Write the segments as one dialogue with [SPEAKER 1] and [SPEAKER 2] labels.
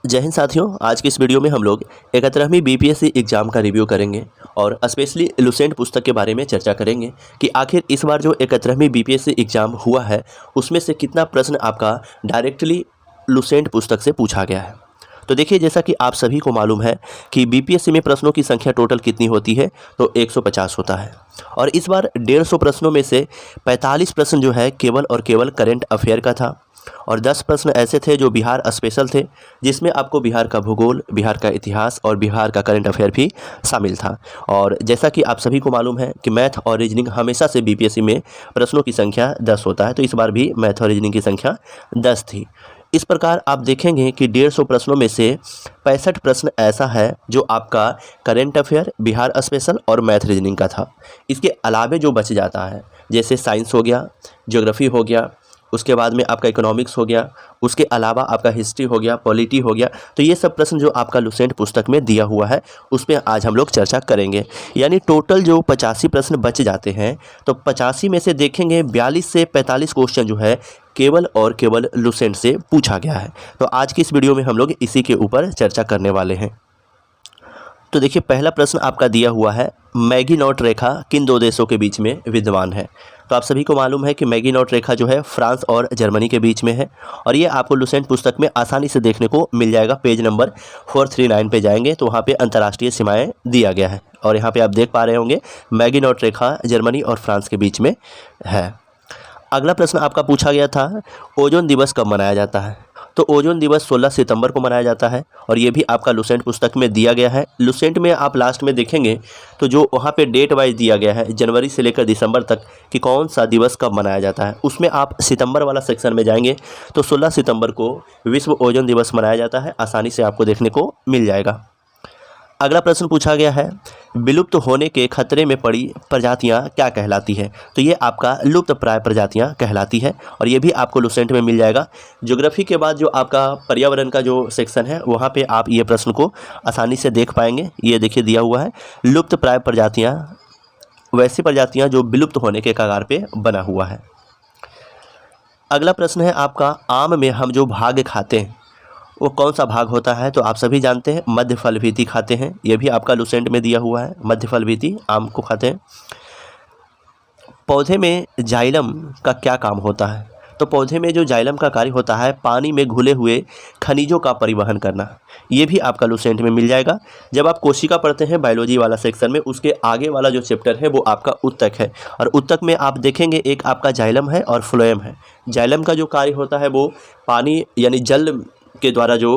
[SPEAKER 1] जय हिंद साथियों। आज की इस वीडियो में हम लोग 71वीं बीपीएससी एग्ज़ाम का रिव्यू करेंगे और स्पेशली लुसेंट पुस्तक के बारे में चर्चा करेंगे कि आखिर इस बार जो 71वीं बीपीएससी एग्ज़ाम हुआ है उसमें से कितना प्रश्न आपका डायरेक्टली लुसेंट पुस्तक से पूछा गया है। तो देखिए, जैसा कि आप सभी को मालूम है कि बीपीएससी में प्रश्नों की संख्या टोटल कितनी होती है, तो 150 होता है और इस बार 150 प्रश्नों में से 45 प्रश्न जो है केवल और केवल करेंट अफेयर का था और 10 प्रश्न ऐसे थे जो बिहार स्पेशल थे, जिसमें आपको बिहार का भूगोल, बिहार का इतिहास और बिहार का करंट अफेयर भी शामिल था। और जैसा कि आप सभी को मालूम है कि मैथ और रीजनिंग हमेशा से बीपीएससी में प्रश्नों की संख्या 10 होता है, तो इस बार भी मैथ और रीजनिंग की संख्या 10 थी। इस प्रकार आप देखेंगे कि 150 प्रश्नों में से 65 प्रश्न ऐसा है जो आपका करेंट अफेयर, बिहार स्पेशल और मैथ रीजनिंग का था। इसके अलावे जो बच जाता है, जैसे साइंस हो गया, ज्योग्राफी हो गया, उसके बाद में आपका इकोनॉमिक्स हो गया, उसके अलावा आपका हिस्ट्री हो गया, पॉलिटी हो गया, तो ये सब प्रश्न जो आपका लुसेंट पुस्तक में दिया हुआ है उस पर आज हम लोग चर्चा करेंगे। यानी टोटल जो 85 प्रश्न बच जाते हैं, तो 85 में से देखेंगे 42 से 45 क्वेश्चन जो है केवल और केवल लुसेंट से पूछा गया है। तो आज की इस वीडियो में हम लोग इसी के ऊपर चर्चा करने वाले हैं। तो देखिए, पहला प्रश्न आपका दिया हुआ है, मैगीनॉट रेखा किन दो देशों के बीच में विद्यमान है। तो आप सभी को मालूम है कि मैगीनॉट रेखा जो है फ्रांस और जर्मनी के बीच में है और ये आपको लुसेंट पुस्तक में आसानी से देखने को मिल जाएगा। पेज नंबर 439 पे जाएंगे तो वहाँ पे अंतर्राष्ट्रीय सीमाएं दिया गया है और यहाँ पे आप देख पा रहे होंगे मैगीनॉट रेखा जर्मनी और फ्रांस के बीच में है। अगला प्रश्न आपका पूछा गया था, ओजोन दिवस कब मनाया जाता है। तो ओजोन दिवस 16 सितंबर को मनाया जाता है और ये भी आपका लुसेंट पुस्तक में दिया गया है। लुसेंट में आप लास्ट में देखेंगे तो जो वहाँ पे डेट वाइज दिया गया है जनवरी से लेकर दिसंबर तक कि कौन सा दिवस कब मनाया जाता है, उसमें आप सितंबर वाला सेक्शन में जाएंगे तो 16 सितंबर को विश्व ओजोन दिवस मनाया जाता है। आसानी से आपको देखने को मिल जाएगा। अगला प्रश्न पूछा गया है, विलुप्त होने के खतरे में पड़ी प्रजातियां क्या कहलाती है। तो ये आपका लुप्त प्राय प्रजातियां कहलाती है और ये भी आपको लुसेंट में मिल जाएगा। ज्योग्राफी के बाद जो आपका पर्यावरण का जो सेक्शन है वहाँ पे आप ये प्रश्न को आसानी से देख पाएंगे। ये देखिए दिया हुआ है, लुप्त प्राय प्रजातियाँ वैसी प्रजातियाँ जो विलुप्त होने के कगार पर बना हुआ है। अगला प्रश्न है आपका, आम में हम जो भाग खाते हैं वो कौन सा भाग होता है। तो आप सभी जानते हैं मध्य फल भीति खाते हैं, ये भी आपका लुसेंट में दिया हुआ है, मध्य फल भीति आम को खाते हैं। पौधे में जाइलम का क्या काम होता है। तो पौधे में जो जाइलम का कार्य होता है पानी में घुले हुए खनिजों का परिवहन करना, ये भी आपका लुसेंट में मिल जाएगा। जब आप कोशिका पढ़ते हैं बायोलॉजी वाला सेक्शन में, उसके आगे वाला जो चैप्टर है वो आपका उत्तक है और उत्तक में आप देखेंगे एक आपका जाइलम है और फ्लोएम है। जाइलम का जो कार्य होता है वो पानी यानी जल के द्वारा जो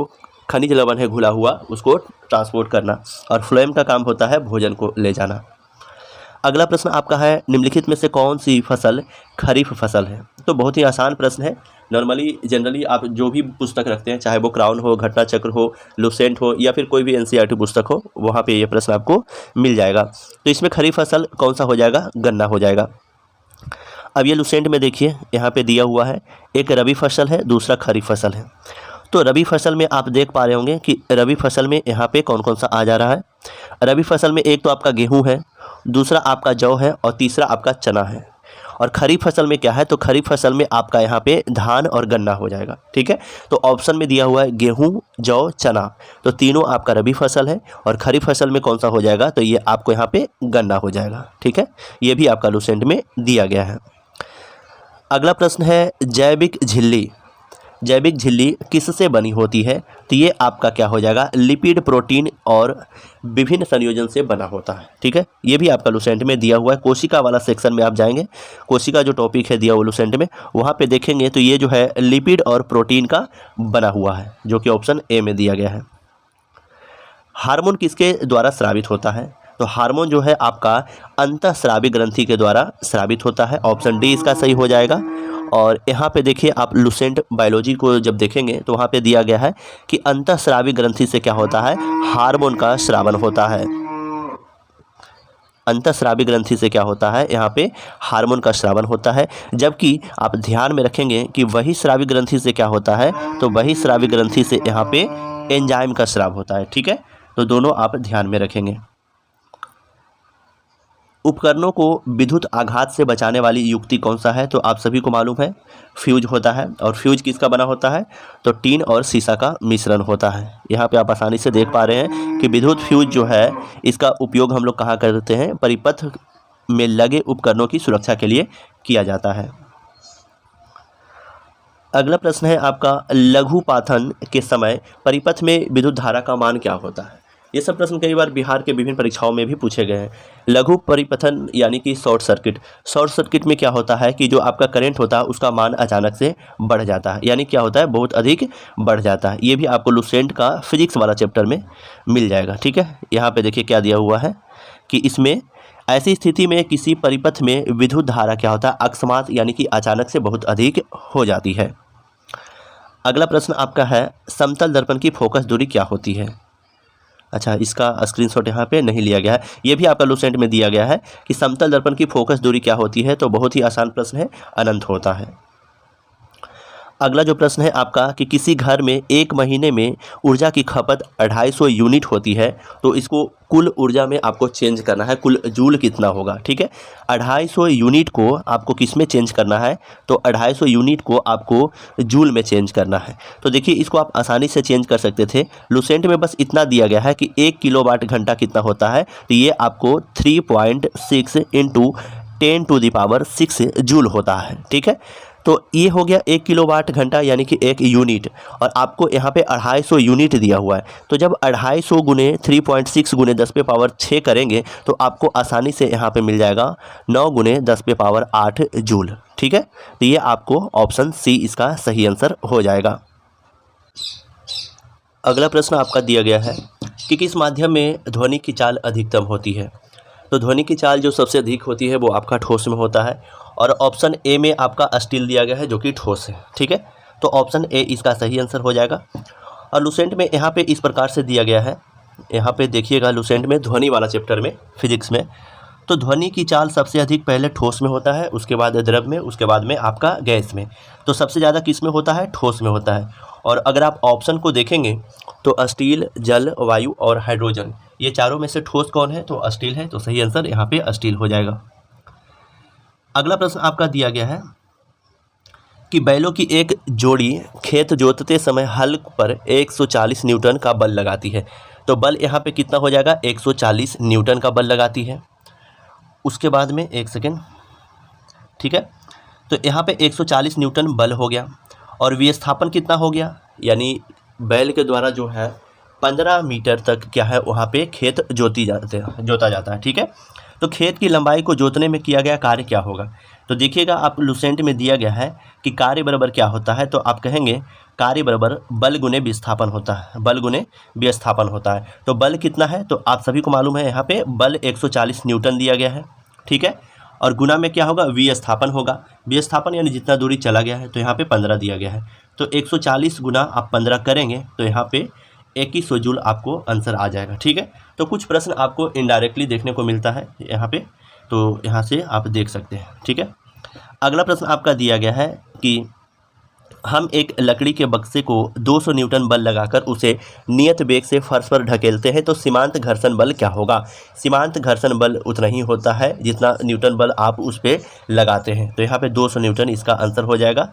[SPEAKER 1] खनिज लवण है घुला हुआ उसको ट्रांसपोर्ट करना और फ्लोएम का काम होता है भोजन को ले जाना। अगला प्रश्न आपका है, निम्नलिखित में से कौन सी फसल खरीफ फसल है। तो बहुत ही आसान प्रश्न है। नॉर्मली जनरली आप जो भी पुस्तक रखते हैं, चाहे वो क्राउन हो, घटना चक्र हो, लुसेंट हो या फिर कोई भी एनसीईआरटी पुस्तक हो, वहाँ पे ये प्रश्न आपको मिल जाएगा। तो इसमें खरीफ फसल कौन सा हो जाएगा, गन्ना हो जाएगा। अब ये लुसेंट में देखिए यहाँ पे दिया हुआ है, एक रबी फसल है, दूसरा खरीफ फसल है। तो रबी फसल में आप देख पा रहे होंगे कि रबी फसल में यहाँ पे कौन कौन सा आ जा रहा है। रबी फसल में एक तो आपका गेहूं है, दूसरा आपका जौ है और तीसरा आपका चना है। और खरीफ फसल में क्या है, तो खरीफ फसल में आपका यहाँ पे धान और गन्ना हो जाएगा। ठीक है, तो ऑप्शन में दिया हुआ है गेहूं, जौ, चना, तो तीनों आपका रबी फसल है और खरीफ फसल में कौन सा हो जाएगा, तो ये आपको यहाँ पे गन्ना हो जाएगा। ठीक है, ये भी आपका लुसेंट में दिया गया है। अगला प्रश्न है, जैविक झिल्ली, जैविक झिल्ली किससे बनी होती है। तो ये आपका क्या हो जाएगा, लिपिड, प्रोटीन और विभिन्न संयोजन से बना होता है। ठीक है, ये भी आपका लुसेंट में दिया हुआ है। कोशिका वाला सेक्शन में आप जाएंगे, कोशिका जो टॉपिक है दिया हुआ लुसेंट में, वहाँ पे देखेंगे तो ये जो है लिपिड और प्रोटीन का बना हुआ है, जो कि ऑप्शन ए में दिया गया है। हार्मोन किसके द्वारा स्रावित होता है। तो हार्मोन जो है आपका अंतःस्रावी ग्रंथि के द्वारा स्रावित होता है, ऑप्शन डी इसका सही हो जाएगा। और यहाँ पे देखिए आप लुसेंट बायोलॉजी को जब देखेंगे तो वहाँ पे दिया गया है कि अंतःस्रावी ग्रंथि से क्या होता है, हार्मोन का स्रावन होता है। अंतःस्रावी ग्रंथि से क्या होता है, यहाँ पे हार्मोन का स्रावन होता है। जबकि आप ध्यान में रखेंगे कि वही स्रावी ग्रंथि से क्या होता है, तो वही स्रावी ग्रंथि से यहाँ पे एंजाइम का स्राव होता है। ठीक है, तो दोनों आप ध्यान में रखेंगे। उपकरणों को विद्युत आघात से बचाने वाली युक्ति कौन सा है? तो आप सभी को मालूम है फ्यूज होता है। और फ्यूज किसका बना होता है? तो टीन और सीसा का मिश्रण होता है। यहाँ पे आप आसानी से देख पा रहे हैं कि विद्युत फ्यूज जो है इसका उपयोग हम लोग कहाँ करते हैं? परिपथ में लगे उपकरणों की सुरक्षा के लिए किया जाता है। अगला प्रश्न है आपका, लघुपाथन के समय परिपथ में विद्युत धारा का मान क्या होता है? ये सब प्रश्न कई बार बिहार के विभिन्न परीक्षाओं में भी पूछे गए हैं। लघु परिपथन यानी कि शॉर्ट सर्किट। शॉर्ट सर्किट में क्या होता है कि जो आपका करंट होता है उसका मान अचानक से बढ़ जाता है, यानी क्या होता है? बहुत अधिक बढ़ जाता है। ये भी आपको लुसेंट का फिजिक्स वाला चैप्टर में मिल जाएगा। ठीक है, यहाँ पे देखिए क्या दिया हुआ है कि इसमें ऐसी स्थिति में किसी परिपथ में विद्युत धारा क्या होता है? अकस्मात यानी कि अचानक से बहुत अधिक हो जाती है। अगला प्रश्न आपका है, समतल दर्पण की फोकस दूरी क्या होती है? अच्छा, इसका स्क्रीनशॉट यहाँ पे नहीं लिया गया है। ये भी आपका लुसेंट में दिया गया है कि समतल दर्पण की फोकस दूरी क्या होती है? तो बहुत ही आसान प्रश्न है, अनंत होता है। अगला जो प्रश्न है आपका कि किसी घर में एक महीने में ऊर्जा की खपत 250 यूनिट होती है, तो इसको कुल ऊर्जा में आपको चेंज करना है, कुल जूल कितना होगा? ठीक है, 250 यूनिट को आपको किस में चेंज करना है? तो 250 यूनिट को आपको जूल में चेंज करना है। तो देखिए इसको आप आसानी से चेंज कर सकते थे। लुसेंट में बस इतना दिया गया है कि 1 किलोवाट घंटा कितना होता है? तो ये आपको 3.6 × 10⁶ जूल होता है। ठीक है, तो ये हो गया 1 किलोवाट घंटा यानी कि 1 यूनिट, और आपको यहाँ पे 250 यूनिट दिया हुआ है। तो जब 250 गुने 3.6 गुने 10⁻6 करेंगे तो आपको आसानी से यहाँ पे मिल जाएगा 9 गुने 10⁸ जूल। ठीक है, तो ये आपको ऑप्शन सी इसका सही आंसर हो जाएगा। अगला प्रश्न आपका दिया गया है कि किस माध्यम में ध्वनि की चाल अधिकतम होती है? तो ध्वनि की चाल जो सबसे अधिक होती है वो आपका ठोस में होता है, और ऑप्शन ए में आपका स्टील दिया गया है जो कि ठोस है। ठीक है, तो ऑप्शन ए इसका सही आंसर हो जाएगा। और लुसेंट में यहाँ पे इस प्रकार से दिया गया है, यहाँ पे देखिएगा लुसेंट में ध्वनि वाला चैप्टर में फिजिक्स में, तो ध्वनि की चाल सबसे अधिक पहले ठोस में होता है, उसके बाद द्रव में, उसके बाद में आपका गैस में। तो सबसे ज़्यादा किस में होता है? ठोस में होता है। और अगर आप ऑप्शन को देखेंगे तो स्टील, जल, वायु और हाइड्रोजन, ये चारों में से ठोस कौन है? तो स्टील है। तो सही आंसर यहाँ पे स्टील हो जाएगा। अगला प्रश्न आपका दिया गया है कि बैलों की एक जोड़ी खेत जोतते समय हल पर 140 न्यूटन का बल लगाती है। तो बल यहाँ पे कितना हो जाएगा? 140 न्यूटन का बल लगाती है। उसके बाद में एक सेकेंड, ठीक है, तो यहाँ पे 140 न्यूटन बल हो गया, और विस्थापन कितना हो गया? यानी बैल के द्वारा जो है 15 मीटर तक क्या है वहाँ पे खेत जोता जाता है। ठीक है, तो खेत की लंबाई को जोतने में किया गया कार्य क्या होगा? तो देखिएगा आप लुसेंट में दिया गया है कि कार्य बराबर क्या होता है? तो आप कहेंगे कार्य बराबर बल गुने विस्थापन होता है, बल गुने विस्थापन होता है। तो बल कितना है? तो आप सभी को मालूम है यहाँ पे बल 140 न्यूटन दिया गया है। ठीक है, और गुना में क्या होगा? विस्थापन होगा। विस्थापन यानी जितना दूरी चला गया है, तो यहाँ पे 15 दिया गया है। तो 140 गुना आप 15 करेंगे तो यहाँ पे 2100 जूल आपको आंसर आ जाएगा। ठीक है, तो कुछ प्रश्न आपको इनडायरेक्टली देखने को मिलता है यहाँ पे, तो यहाँ से आप देख सकते हैं। ठीक है, अगला प्रश्न आपका दिया गया है कि हम एक लकड़ी के बक्से को 200 न्यूटन बल लगाकर उसे नियत वेग से फर्श पर ढकेलते हैं, तो सीमांत घर्षण बल क्या होगा? सीमांत घर्षण बल उतना ही होता है जितना न्यूटन बल आप उस पर लगाते हैं। तो यहाँ पे 200 न्यूटन इसका आंसर हो जाएगा।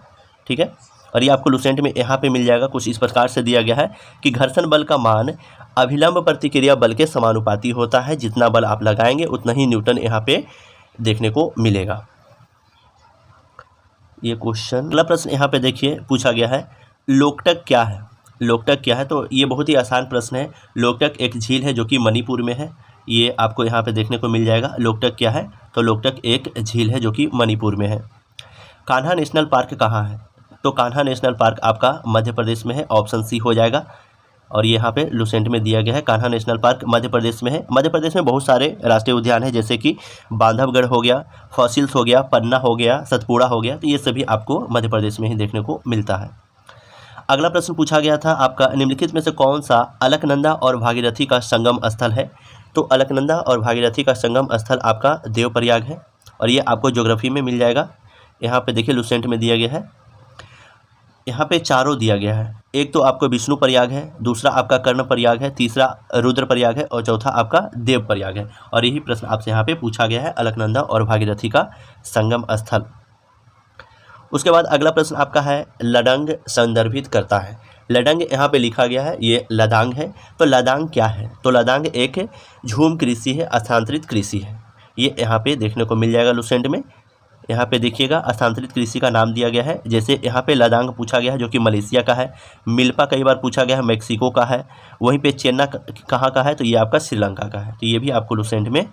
[SPEAKER 1] ठीक है, और ये आपको लुसेंट में यहाँ पे मिल जाएगा। कुछ इस प्रकार से दिया गया है कि घर्षण बल का मान अभिलंब प्रतिक्रिया बल के समानुपाती होता है, जितना बल आप लगाएंगे उतना ही न्यूटन यहाँ पे देखने को मिलेगा। ये क्वेश्चन, अगला प्रश्न यहाँ पे देखिए पूछा गया है, लोकटक क्या है? लोकटक क्या है? तो ये बहुत ही आसान प्रश्न है। लोकटक एक झील है जो कि मणिपुर में है, ये आपको यहाँ पे देखने को मिल जाएगा। लोकटक क्या है? तो लोकटक एक झील है जो कि मणिपुर में है। कान्हा नेशनल पार्क कहाँ है? तो कान्हा नेशनल पार्क आपका मध्य प्रदेश में है, ऑप्शन सी हो जाएगा। और यहाँ पे लुसेंट में दिया गया है कान्हा नेशनल पार्क मध्य प्रदेश में है। मध्य प्रदेश में बहुत सारे राष्ट्रीय उद्यान हैं, जैसे कि बांधवगढ़ हो गया, फॉसिल्स हो गया, पन्ना हो गया, सतपुड़ा हो गया, तो ये सभी आपको मध्य प्रदेश में ही देखने को मिलता है। अगला प्रश्न पूछा गया था आपका, निम्नलिखित में से कौन सा अलकनंदा और भागीरथी का संगम स्थल है? तो अलकनंदा और भागीरथी का संगम स्थल आपका देवप्रयाग है, और ये आपको ज्योग्राफी में मिल जाएगा। यहाँ पे देखिए लुसेंट में दिया गया है। यहाँ पे चारों दिया गया है। एक तो आपका विष्णु प्रयाग है, दूसरा आपका कर्ण प्रयाग है, तीसरा रुद्र प्रयाग है और चौथा आपका देव प्रयाग है। और यही प्रश्न आपसे यहाँ पे पूछा गया है, अलकनंदा और भागीरथी का संगम स्थल। उसके बाद अगला प्रश्न आपका है, लडंग संदर्भित करता है। लडंग यहाँ पे लिखा गया है, ये लदांग है। तो लदांग क्या है? तो लदांग एक झूम कृषि है, स्थानांतरित कृषि है। ये यहाँ पे देखने को मिल जाएगा लुसेंट में। यहाँ पे देखिएगा स्थानांतरित कृषि का नाम दिया गया है। जैसे यहाँ पे लदांग पूछा गया है जो कि मलेशिया का है, मिल्पा कई बार पूछा गया है मेक्सिको का है, वहीं पे चेन्ना कहाँ का है? तो ये आपका श्रीलंका का है। तो ये भी आपको लुसेंट में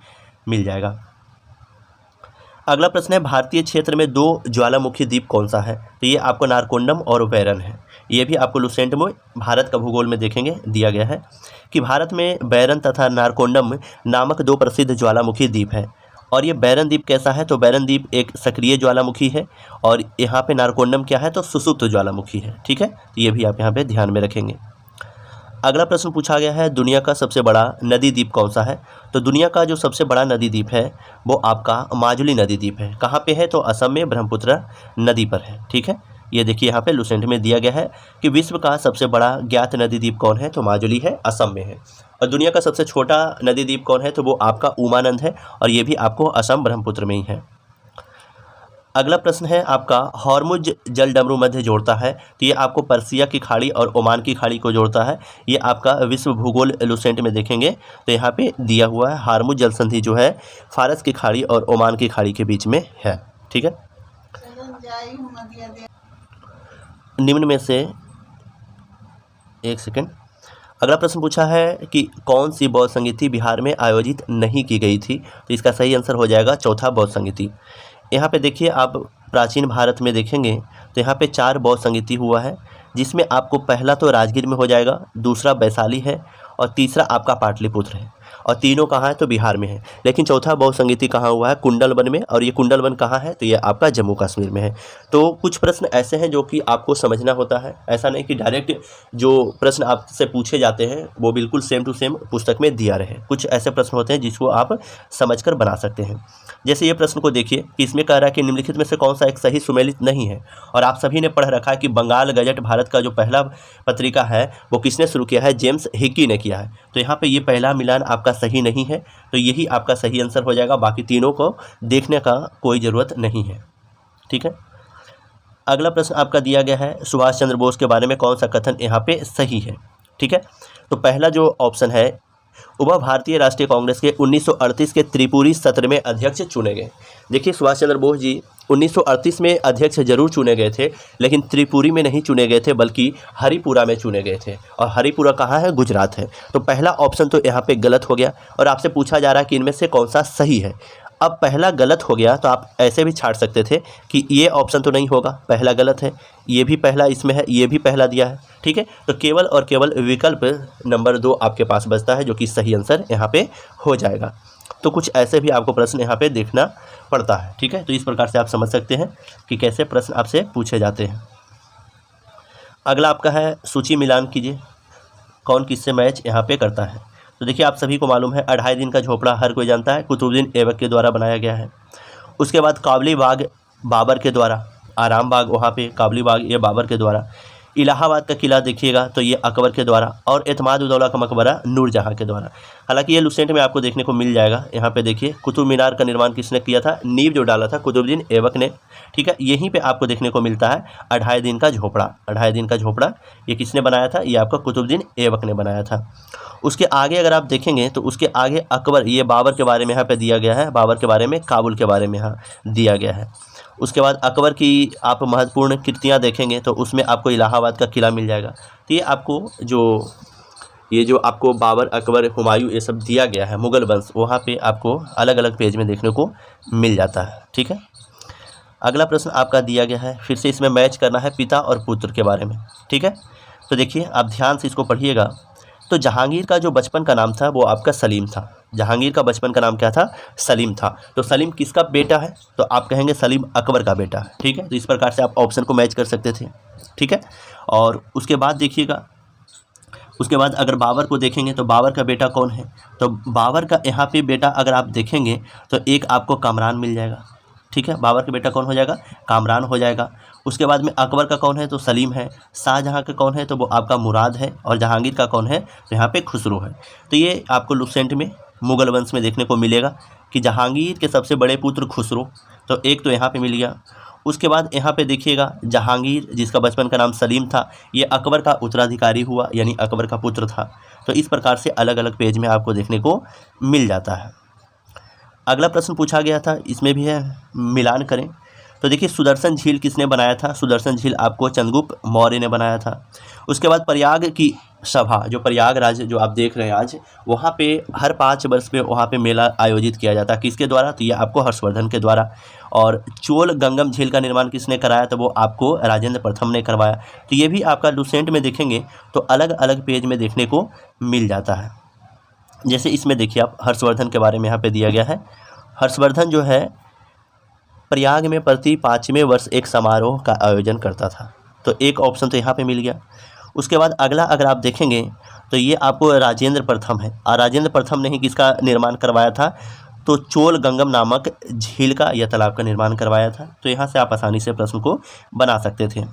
[SPEAKER 1] मिल जाएगा। अगला प्रश्न है, भारतीय क्षेत्र में दो ज्वालामुखी द्वीप कौन सा है? तो ये आपको नारकोंडम और बैरन है। ये भी आपको लुसेंट में भारत का भूगोल में देखेंगे दिया गया है कि भारत में बैरन तथा नारकोंडम नामक दो प्रसिद्ध ज्वालामुखी द्वीप है। और ये बैरन द्वीप कैसा है? तो बैरन द्वीप एक सक्रिय ज्वालामुखी है और यहाँ पे नारकोंडम क्या है? तो सुसुप्त ज्वालामुखी है। ठीक है, तो ये भी आप यहाँ पे ध्यान में रखेंगे। अगला प्रश्न पूछा गया है, दुनिया का सबसे बड़ा नदी द्वीप कौन सा है? तो दुनिया का जो सबसे बड़ा नदी द्वीप है वो आपका माजुली नदी द्वीप है। कहाँ पे है? तो असम में ब्रह्मपुत्र नदी पर है। ठीक है, ये देखिए यहाँ पे लुसेंट में दिया गया है कि विश्व का सबसे बड़ा ज्ञात नदी द्वीप कौन है? तो माजुली है, असम में है। और दुनिया का सबसे छोटा नदी द्वीप कौन है? तो वो आपका उमानंद है और ये भी आपको असम ब्रह्मपुत्र में ही है। अगला प्रश्न है आपका, हॉर्मुज जलडमरू मध्य जोड़ता है। तो ये आपको पर्सिया की खाड़ी और ओमान की खाड़ी को जोड़ता है। ये आपका विश्व भूगोल लुसेंट में देखेंगे तो यहाँ पे दिया हुआ है, हॉर्मुज जल संधि जो है फारस की खाड़ी और ओमान की खाड़ी के बीच में है। ठीक है, निम्न में से एक सेकंड। अगला प्रश्न पूछा है कि कौन सी बौद्ध संगीति बिहार में आयोजित नहीं की गई थी? तो इसका सही आंसर हो जाएगा चौथा बौद्ध संगीति। यहाँ पे देखिए, आप प्राचीन भारत में देखेंगे तो यहाँ पे 4 बौद्ध संगीति हुआ है, जिसमें आपको पहला तो राजगीर में हो जाएगा, दूसरा वैशाली है और तीसरा आपका पाटलिपुत्र है। और तीनों कहाँ है? तो बिहार में है। लेकिन चौथा बौद्ध संगीति कहाँ हुआ है? कुंडलवन में। और ये कुंडलवन कहाँ है? तो ये आपका जम्मू कश्मीर में है। तो कुछ प्रश्न ऐसे हैं जो कि आपको समझना होता है। ऐसा नहीं कि डायरेक्ट जो प्रश्न आपसे पूछे जाते हैं वो बिल्कुल सेम टू सेम पुस्तक में दिया रहे। कुछ ऐसे प्रश्न होते हैं जिसको आप समझकर बना सकते हैं। जैसे ये प्रश्न को देखिए कि इसमें कह रहा है कि निम्नलिखित में से कौन सा एक सही सुमेलित नहीं है? और आप सभी ने पढ़ रखा है कि बंगाल गजट भारत का जो पहला पत्रिका है वो किसने शुरू किया है? जेम्स हिकी ने किया है। तो यहाँ पे ये पहला मिलान आपका सही नहीं है, तो यही आपका सही आंसर हो जाएगा। बाकी तीनों को देखने का कोई ज़रूरत नहीं है। ठीक है, अगला प्रश्न आपका दिया गया है, सुभाष चंद्र बोस के बारे में कौन सा कथन यहाँ पे सही है? ठीक है, तो पहला जो ऑप्शन है, वह भारतीय राष्ट्रीय कांग्रेस के 1938 के त्रिपुरी सत्र में अध्यक्ष चुने गए। देखिए, सुभाष चंद्र बोस जी 1938 में अध्यक्ष जरूर चुने गए थे, लेकिन त्रिपुरी में नहीं चुने गए थे बल्कि हरिपुरा में चुने गए थे। और हरिपुरा कहाँ है? गुजरात है। तो पहला ऑप्शन तो यहाँ पे गलत हो गया और आपसे पूछा जा रहा है कि इनमें से कौन सा सही है। अब पहला गलत हो गया तो आप ऐसे भी छाट सकते थे कि ये ऑप्शन तो नहीं होगा, पहला गलत है, ये भी पहला इसमें है, ये भी पहला दिया है। ठीक है, तो केवल और केवल विकल्प नंबर 2 आपके पास बचता है जो कि सही आंसर यहाँ पे हो जाएगा। तो कुछ ऐसे भी आपको प्रश्न यहाँ पे देखना पड़ता है। ठीक है, तो इस प्रकार से आप समझ सकते हैं कि कैसे प्रश्न आपसे पूछे जाते हैं। अगला आपका है, सूची मिलान कीजिए, कौन किससे मैच यहाँ पे करता है। तो देखिए, आप सभी को मालूम है 2.5 दिन का झोपड़ा हर कोई जानता है, कुतुबुद्दीन ऐबक के द्वारा बनाया गया है। उसके बाद काबुली बाग बाबर के द्वारा, आराम बाग वहाँ पे काबुली बाग ये बाबर के द्वारा। इलाहाबाद का किला देखिएगा तो ये अकबर के द्वारा, और एतमाद-उद-दौला का मकबरा नूरजहाँ के द्वारा। हालांकि ये लुसेंट में आपको देखने को मिल जाएगा। यहाँ पे देखिए, कुतुब मीनार का निर्माण किसने किया था? नींव जो डाला था कुतुबुद्दीन ऐबक ने। ठीक है, यहीं पे आपको देखने को मिलता है 2.5 दिन का झोपड़ा। 2.5 दिन का झोपड़ा ये किसने बनाया था? ये आपका कुतुबुद्दीन ऐबक ने बनाया था। उसके आगे अगर आप देखेंगे तो उसके आगे अकबर, ये बाबर के बारे में यहाँ पे दिया गया है, बाबर के बारे में, काबुल के बारे में यहाँ दिया गया है। उसके बाद अकबर की आप महत्वपूर्ण कृतियाँ देखेंगे तो उसमें आपको इलाहाबाद का किला मिल जाएगा। तो ये आपको जो आपको बाबर, अकबर, हुमायूं ये सब दिया गया है, मुग़ल वंश, वहाँ पे आपको अलग अलग पेज में देखने को मिल जाता है। ठीक है, अगला प्रश्न आपका दिया गया है, फिर से इसमें मैच करना है पिता और पुत्र के बारे में। ठीक है, तो देखिए आप ध्यान से इसको पढ़िएगा। तो जहांगीर का जो बचपन का नाम था वो आपका सलीम था। जहांगीर का बचपन का नाम क्या था? सलीम था। तो सलीम किसका बेटा है? तो आप कहेंगे सलीम अकबर का बेटा है। ठीक है, तो इस प्रकार से आप ऑप्शन को मैच कर सकते थे। ठीक है, और उसके बाद देखिएगा, उसके बाद अगर बाबर को देखेंगे तो बाबर का बेटा कौन है? तो बाबर का यहाँ पे बेटा अगर आप देखेंगे तो एक आपको कामरान मिल जाएगा। ठीक है, बाबर का बेटा कौन हो जाएगा? कामरान हो जाएगा। उसके बाद में अकबर का कौन है तो सलीम है, शाहजहाँ का कौन है तो वो आपका मुराद है, और जहांगीर का कौन है तो यहाँ पे खुसरो है। तो ये आपको लुसेंट में मुगल वंश में देखने को मिलेगा कि जहांगीर के सबसे बड़े पुत्र खुसरो, तो एक तो यहाँ पे मिल गया। उसके बाद यहाँ पे देखिएगा जहांगीर जिसका बचपन का नाम सलीम था, ये अकबर का उत्तराधिकारी हुआ, यानी अकबर का पुत्र था। तो इस प्रकार से अलग अलग पेज में आपको देखने को मिल जाता है। अगला प्रश्न पूछा गया था, इसमें भी है मिलान करें। तो देखिए सुदर्शन झील किसने बनाया था, सुदर्शन झील आपको चंद्रगुप्त मौर्य ने बनाया था। उसके बाद प्रयाग की सभा, जो प्रयागराज जो आप देख रहे हैं आज, वहाँ पे हर 5 वर्ष पे वहाँ पे मेला आयोजित किया जाता है, किसके द्वारा तो ये आपको हर्षवर्धन के द्वारा। और चोल गंगम झील का निर्माण किसने कराया, तो वो आपको राजेंद्र प्रथम ने करवाया। तो ये भी आपका लुसेंट में देखेंगे तो अलग अलग पेज में देखने को मिल जाता है। जैसे इसमें देखिए आप हर्षवर्धन के बारे में यहाँ पे दिया गया है। हर्षवर्धन जो है प्रयाग में प्रति 5वें वर्ष एक समारोह का आयोजन करता था, तो एक ऑप्शन तो यहाँ पे मिल गया। उसके बाद अगला अगर आप देखेंगे तो ये आपको राजेंद्र प्रथम है, और राजेंद्र प्रथम ने ही किसका निर्माण करवाया था तो चोल गंगम नामक झील का या तालाब का निर्माण करवाया था। तो यहाँ से आप आसानी से प्रश्न को बना सकते थे।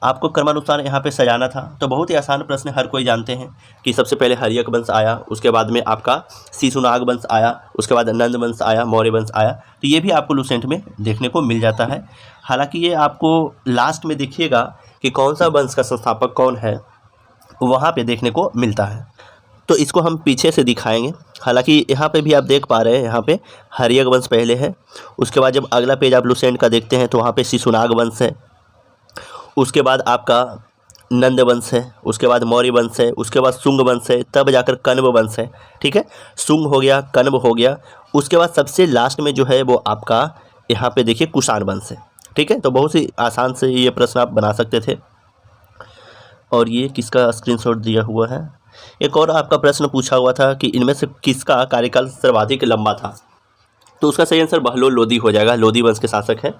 [SPEAKER 1] आपको क्रमानुसार यहाँ पे सजाना था, तो बहुत ही आसान प्रश्न, हर कोई जानते हैं कि सबसे पहले हर्यक वंश आया, उसके बाद में आपका शिशुनाग वंश आया, उसके बाद नंद वंश आया, मौर्य वंश आया। तो ये भी आपको लुसेंट में देखने को मिल जाता है। हालांकि ये आपको लास्ट में देखिएगा कि कौन सा वंश का संस्थापक कौन है वहाँ पे देखने को मिलता है, तो इसको हम पीछे से दिखाएंगे। हालांकि यहाँ पे भी आप देख पा रहे हैं, यहाँ पे हर्यक वंश पहले है, उसके बाद जब अगला पेज आप लुसेंट का देखते हैं तो वहाँ पे शिशुनाग वंश है, उसके बाद आपका नंद वंश है, उसके बाद मौर्य वंश है, उसके बाद शुंग वंश है, तब जाकर कण्व वंश है। ठीक है, शुंग हो गया, कण्व हो गया, उसके बाद सबसे लास्ट में जो है वो आपका यहाँ पे देखिए कुषाण वंश है। ठीक है, तो बहुत ही आसान से ये प्रश्न आप बना सकते थे। और ये किसका स्क्रीनशॉट दिया हुआ है, एक और आपका प्रश्न पूछा हुआ था कि इनमें से किसका कार्यकाल सर्वाधिक लंबा था, तो उसका सही आंसर बहलोल लोदी हो जाएगा, लोदी वंश के शासक है।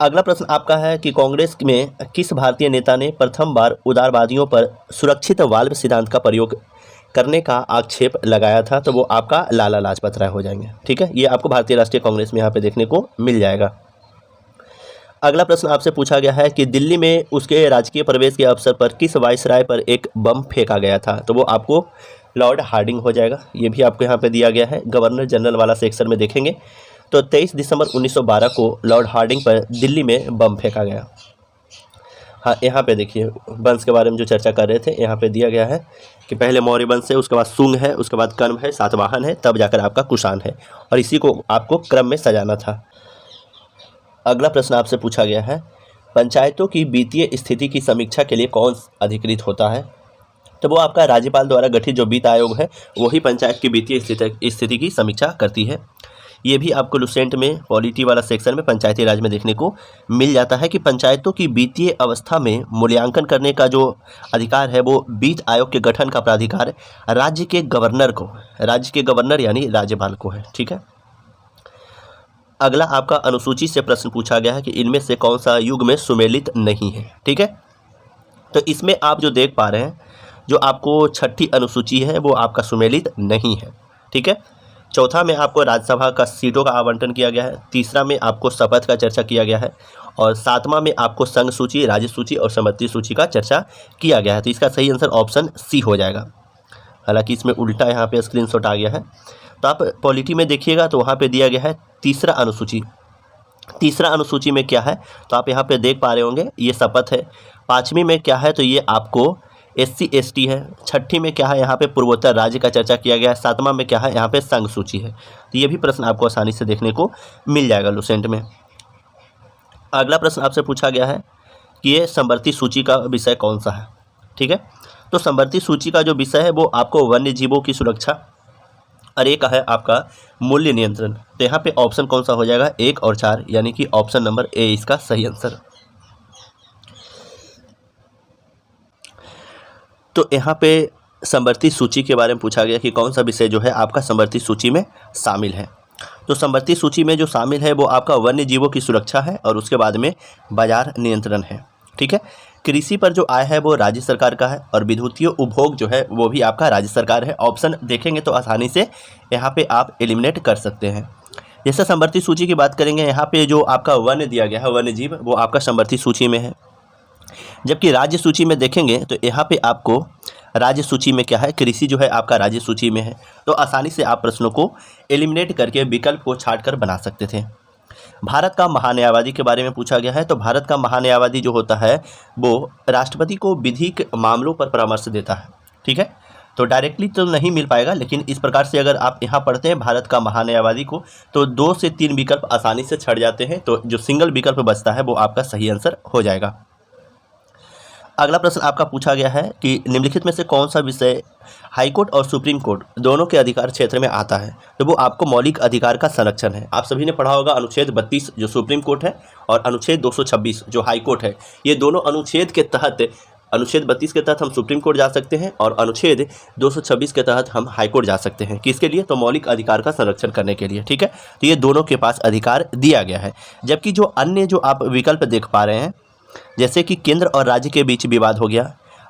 [SPEAKER 1] अगला प्रश्न आपका है कि कांग्रेस में किस भारतीय नेता ने प्रथम बार उदारवादियों पर सुरक्षित वाल्व सिद्धांत का प्रयोग करने का आक्षेप लगाया था, तो वो आपका लाला लाजपत राय हो जाएंगे। ठीक है, ये आपको भारतीय राष्ट्रीय कांग्रेस में यहाँ पे देखने को मिल जाएगा। अगला प्रश्न आपसे पूछा गया है कि दिल्ली में उसके राजकीय प्रवेश के अवसर पर किस वायसराय पर एक बम फेंका गया था, तो वो आपको लॉर्ड हार्डिंग हो जाएगा। ये भी आपको यहाँ पे दिया गया है, गवर्नर जनरल वाला सेक्शन में देखेंगे तो 23 दिसंबर 1912 को लॉर्ड हार्डिंग पर दिल्ली में बम फेंका गया। हाँ, यहाँ पे देखिए वंश के बारे में जो चर्चा कर रहे थे, यहाँ पे दिया गया है कि पहले मौर्य वंश है, उसके बाद शुंग है, उसके बाद कण्व है, सातवाहन है, तब जाकर आपका कुषाण है, और इसी को आपको क्रम में सजाना था। अगला प्रश्न आपसे पूछा गया है, पंचायतों की वित्तीय स्थिति की समीक्षा के लिए कौन अधिकृत होता है, तो वो आपका राज्यपाल द्वारा गठित जो वित्त आयोग है वही पंचायत की वित्तीय स्थिति की समीक्षा करती है। ये भी आपको लुसेंट में पॉलिटी वाला सेक्शन में पंचायती राज में देखने को मिल जाता है कि पंचायतों की वित्तीय अवस्था में मूल्यांकन करने का जो अधिकार है वो वित्त आयोग के गठन का प्राधिकार राज्य के गवर्नर यानी राज्यपाल को है। ठीक है, अगला आपका अनुसूची से प्रश्न पूछा गया है कि इनमें से कौन सा युग में सुमेलित नहीं है। ठीक है, तो इसमें आप जो देख पा रहे हैं, जो आपको छठी अनुसूची है वो आपका सुमेलित नहीं है। ठीक है, चौथा में आपको राज्यसभा का सीटों का आवंटन किया गया है, तीसरा में आपको शपथ का चर्चा किया गया है, और सातवां में आपको संघ सूची, राज्य सूची और सम्मति सूची का चर्चा किया गया है। तो इसका सही आंसर ऑप्शन सी हो जाएगा। हालांकि इसमें उल्टा यहाँ पे स्क्रीनशॉट आ गया है, तो आप पॉलिटी में देखिएगा तो वहाँ पे दिया गया है तीसरा अनुसूची। तीसरा अनुसूची में क्या है तो आप यहाँ पे देख पा रहे होंगे, ये शपथ है। पाँचवीं में क्या है तो ये आपको SC ST है। छठी में क्या है, यहाँ पे पूर्वोत्तर राज्य का चर्चा किया गया है। सातवां में क्या है, यहाँ पे संघ सूची है। तो ये भी प्रश्न आपको आसानी से देखने को मिल जाएगा लुसेंट में। अगला प्रश्न आपसे पूछा गया है कि ये समवर्ती सूची का विषय कौन सा है। ठीक है, तो समवर्ती सूची का जो विषय है वो आपको वन्य जीवों की सुरक्षा और एक है आपका मूल्य नियंत्रण। तो यहाँ पे ऑप्शन कौन सा हो जाएगा, 1 और 4, यानी कि ऑप्शन नंबर ए इसका सही आंसर। तो यहाँ पे समवर्ती सूची के बारे में पूछा गया कि कौन सा विषय जो है आपका समवर्ती सूची में शामिल है। तो समवर्ती सूची में जो शामिल है वो आपका वन्य जीवों की सुरक्षा है और उसके बाद में बाजार नियंत्रण है। ठीक है, कृषि पर जो आय है वो राज्य सरकार का है और विद्युतीय उपभोग जो है वो भी आपका राज्य सरकार है। ऑप्शन देखेंगे तो आसानी से यहाँ पे आप एलिमिनेट कर सकते हैं। जैसे समवर्ती सूची की बात करेंगे, यहाँ पे जो आपका वन्य दिया गया है, वन्य जीव, वो आपका समवर्ती सूची में है। जबकि राज्य सूची में देखेंगे तो यहाँ पे आपको राज्य सूची में क्या है, कृषि जो है आपका राज्य सूची में है। तो आसानी से आप प्रश्नों को एलिमिनेट करके विकल्प को छाट कर बना सकते थे। भारत का महान्यायवादी के बारे में पूछा गया है। तो भारत का महान्यायवादी जो होता है वो राष्ट्रपति को विधिक मामलों पर परामर्श देता है, ठीक है। तो डायरेक्टली तो नहीं मिल पाएगा, लेकिन इस प्रकार से अगर आप यहाँ पढ़ते हैं भारत का महान्यायवादी को, तो 2 से 3 विकल्प आसानी से छट जाते हैं। तो जो सिंगल विकल्प बचता है वो आपका सही आंसर हो जाएगा। अगला प्रश्न आपका पूछा गया है कि निम्नलिखित में से कौन सा विषय हाईकोर्ट और सुप्रीम कोर्ट दोनों के अधिकार क्षेत्र में आता है। तो वो आपको मौलिक अधिकार का संरक्षण है। आप सभी ने पढ़ा होगा अनुच्छेद 32 जो सुप्रीम कोर्ट है और अनुच्छेद 226 जो हाई कोर्ट है। ये दोनों अनुच्छेद के तहत, अनुच्छेद 32 के तहत हम सुप्रीम कोर्ट जा सकते हैं और अनुच्छेद 226 के तहत हम हाई कोर्ट जा सकते हैं। किसके लिए? तो मौलिक अधिकार का संरक्षण करने के लिए, ठीक है। तो ये दोनों के पास अधिकार दिया गया है। जबकि जो अन्य जो आप विकल्प देख पा रहे हैं, जैसे कि केंद्र और राज्य के बीच विवाद हो गया,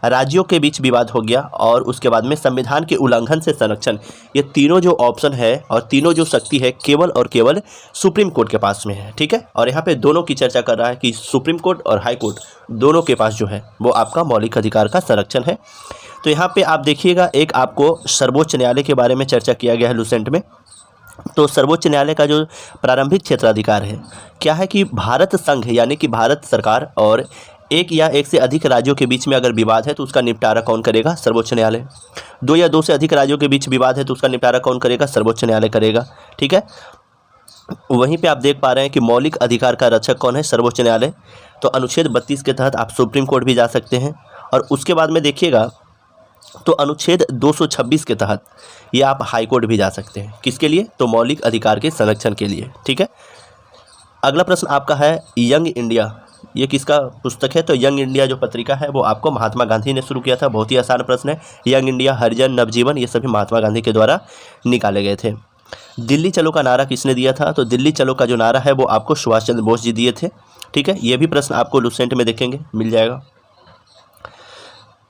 [SPEAKER 1] राज्यों के बीच विवाद हो गया, और उसके बाद में संविधान के उल्लंघन से संरक्षण, ये तीनों जो ऑप्शन है और तीनों जो शक्ति है केवल और केवल सुप्रीम कोर्ट के पास में है, ठीक है। और यहाँ पे दोनों की चर्चा कर रहा है कि सुप्रीम कोर्ट और हाई कोर्ट दोनों के पास जो है वो आपका मौलिक अधिकार का संरक्षण है। तो यहाँ पे आप देखिएगा, एक आपको सर्वोच्च न्यायालय के बारे में चर्चा किया गया है लुसेंट में। तो सर्वोच्च न्यायालय का जो प्रारंभिक क्षेत्राधिकार है क्या है कि भारत संघ यानी कि भारत सरकार और एक या एक से अधिक राज्यों के बीच में अगर विवाद है तो उसका निपटारा कौन करेगा? सर्वोच्च न्यायालय। 2 या 2 से अधिक राज्यों के बीच विवाद है तो उसका निपटारा कौन करेगा? सर्वोच्च न्यायालय करेगा, ठीक है। वहीं पे आप देख पा रहे हैं कि मौलिक अधिकार का रक्षक कौन है? सर्वोच्च न्यायालय। तो अनुच्छेद 32 के तहत आप सुप्रीम कोर्ट भी जा सकते हैं। और उसके बाद में देखिएगा तो अनुच्छेद 226 के तहत ये आप हाई कोर्ट भी जा सकते हैं। किसके लिए? तो मौलिक अधिकार के संरक्षण के लिए, ठीक है। अगला प्रश्न आपका है यंग इंडिया, ये किसका पुस्तक है? तो यंग इंडिया जो पत्रिका है वो आपको महात्मा गांधी ने शुरू किया था। बहुत ही आसान प्रश्न है। यंग इंडिया, हरिजन, नवजीवन, ये सभी महात्मा गांधी के द्वारा निकाले गए थे। दिल्ली चलो का नारा किसने दिया था? तो दिल्ली चलो का जो नारा है वो आपको सुभाष चंद्र बोस जी दिए थे, ठीक है। ये भी प्रश्न आपको लुसेंट में देखेंगे मिल जाएगा।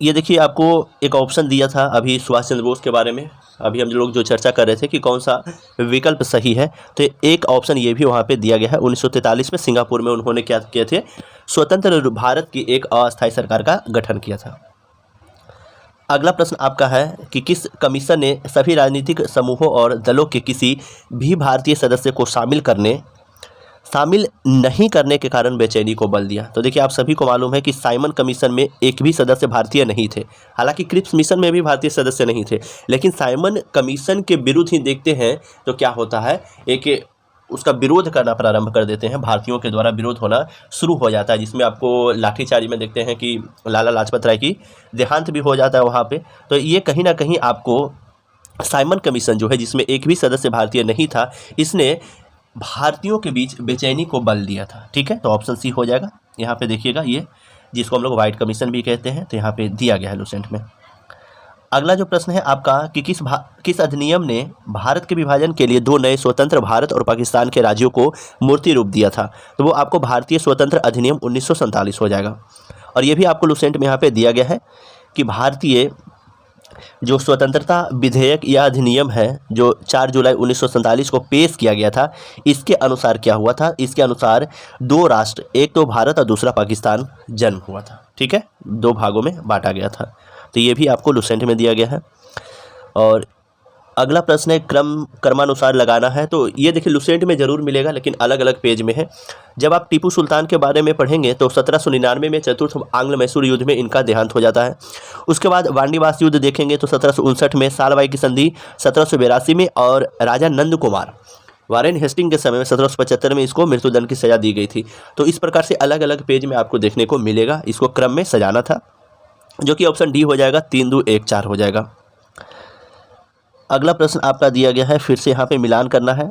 [SPEAKER 1] ये देखिए आपको एक ऑप्शन दिया था अभी सुभाष चंद्र बोस के बारे में, अभी हम लोग जो चर्चा कर रहे थे कि कौन सा विकल्प सही है, तो एक ऑप्शन ये भी वहाँ पे दिया गया है। 1943 में सिंगापुर में उन्होंने क्या किए थे? स्वतंत्र भारत की एक अस्थायी सरकार का गठन किया था। अगला प्रश्न आपका है कि किस कमीशन ने सभी राजनीतिक समूहों और दलों के किसी भी भारतीय सदस्य को शामिल नहीं करने के कारण बेचैनी को बल दिया? तो देखिए आप सभी को मालूम है कि साइमन कमीशन में एक भी सदस्य भारतीय नहीं थे। हालांकि क्रिप्स मिशन में भी भारतीय सदस्य नहीं थे, लेकिन साइमन कमीशन के विरुद्ध ही देखते हैं तो क्या होता है, एक उसका विरोध करना प्रारंभ कर देते हैं। भारतीयों के द्वारा विरोध होना शुरू हो जाता है, जिसमें आपको लाठीचार्ज में देखते हैं कि लाला लाजपत राय की देहांत भी हो जाता है वहाँ पर। तो ये कहीं ना कहीं आपको साइमन कमीशन जो है, जिसमें एक भी सदस्य भारतीय नहीं था, इसने भारतीयों के बीच बेचैनी को बल दिया था, ठीक है। तो ऑप्शन सी हो जाएगा। यहाँ पे देखिएगा, ये जिसको हम लोग वाइट कमीशन भी कहते हैं, तो यहाँ पे दिया गया है लुसेंट में। अगला जो प्रश्न है आपका कि किस अधिनियम ने भारत के विभाजन के लिए 2 नए स्वतंत्र भारत और पाकिस्तान के राज्यों को मूर्ति रूप दिया था? तो वो आपको भारतीय स्वतंत्र अधिनियम 1947 हो जाएगा। और ये भी आपको लुसेंट में यहाँ पे दिया गया है कि भारतीय जो स्वतंत्रता विधेयक या अधिनियम है जो 4 जुलाई 1947 को पेश किया गया था, इसके अनुसार क्या हुआ था? इसके अनुसार 2 राष्ट्र, एक तो भारत और दूसरा पाकिस्तान जन्म हुआ था, ठीक है। 2 भागों में बांटा गया था। तो ये भी आपको लुसेंट में दिया गया है। और अगला प्रश्न है क्रमानुसार लगाना है। तो ये देखिए लुसेंट में ज़रूर मिलेगा, लेकिन अलग अलग पेज में है। जब आप टीपू सुल्तान के बारे में पढ़ेंगे तो 1799 में चतुर्थ आंग्ल मैसूर युद्ध में इनका देहांत हो जाता है। उसके बाद वांडीवास युद्ध देखेंगे तो 1759 में, सालबाई की संधि 1782 में, और राजा नंद कुमार वारेन हेस्टिंग के समय में 1775 में इसको मृत्युदंड की सजा दी गई थी। तो इस प्रकार से अलग अलग पेज में आपको देखने को मिलेगा। इसको क्रम में सजाना था, जो कि ऑप्शन डी हो जाएगा। 3, 2, 1, 4 हो जाएगा। अगला प्रश्न आपका दिया गया है, फिर से यहाँ पे मिलान करना है।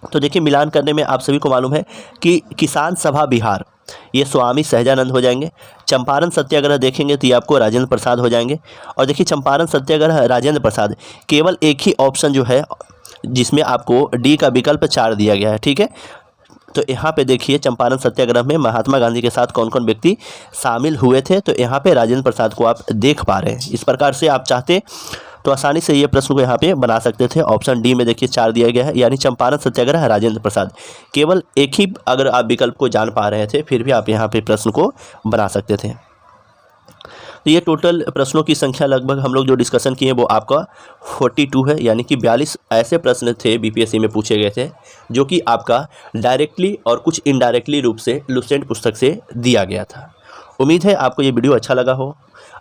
[SPEAKER 1] तो देखिए मिलान करने में आप सभी को मालूम है कि किसान सभा बिहार, ये स्वामी सहजानंद हो जाएंगे। चंपारण सत्याग्रह देखेंगे तो ये आपको राजेंद्र प्रसाद हो जाएंगे। और देखिए चंपारण सत्याग्रह राजेंद्र प्रसाद, केवल एक ही ऑप्शन जो है जिसमें आपको डी का विकल्प 4 दिया गया है, ठीक है। तो यहाँ पे देखिए चंपारण सत्याग्रह में महात्मा गांधी के साथ कौन कौन व्यक्ति शामिल हुए थे, तो यहाँ पे राजेंद्र प्रसाद को आप देख पा रहे हैं। इस प्रकार से आप चाहते तो आसानी से ये प्रश्न को यहाँ पे बना सकते थे। ऑप्शन डी में देखिए 4 दिया गया है, यानी चंपारण सत्याग्रह राजेंद्र प्रसाद। केवल एक ही अगर आप विकल्प को जान पा रहे थे फिर भी आप यहाँ पे प्रश्न को बना सकते थे। तो ये टोटल प्रश्नों की संख्या लगभग हम लोग जो डिस्कशन किए वो आपका 42 है, यानी कि 42 ऐसे प्रश्न थे बीपीएससी में पूछे गए थे जो कि आपका डायरेक्टली और कुछ इनडायरेक्टली रूप से लुसेंट पुस्तक से दिया गया था। उम्मीद है आपको ये वीडियो अच्छा लगा हो।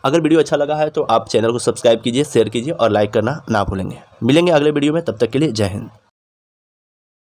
[SPEAKER 1] अगर वीडियो अच्छा लगा है तो आप चैनल को सब्सक्राइब कीजिए, शेयर कीजिए और लाइक करना ना भूलेंगे। मिलेंगे अगले वीडियो में, तब तक के लिए जय हिंद।